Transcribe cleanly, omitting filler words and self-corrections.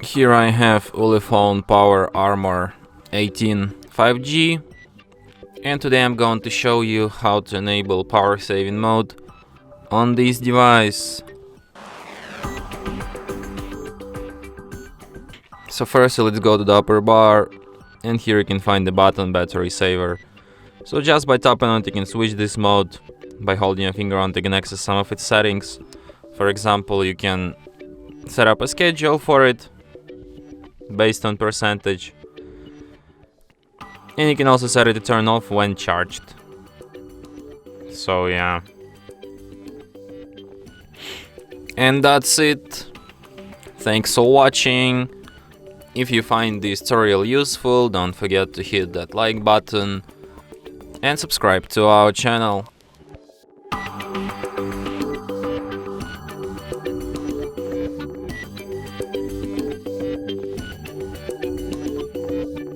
Here I have ULEFONE Power Armor 18 5G, and today I'm going to show you how to enable power saving mode on this device. So first let's go to the upper bar, and here you can find the button battery saver. So just by tapping on it you can switch this mode. By holding your finger on it you can access some of its settings. For example, you can set up a schedule for it based on percentage, and you can also set it to turn off when charged. So yeah, and that's it. Thanks for watching. If you find this tutorial useful, don't forget to hit that like button and subscribe to our channel.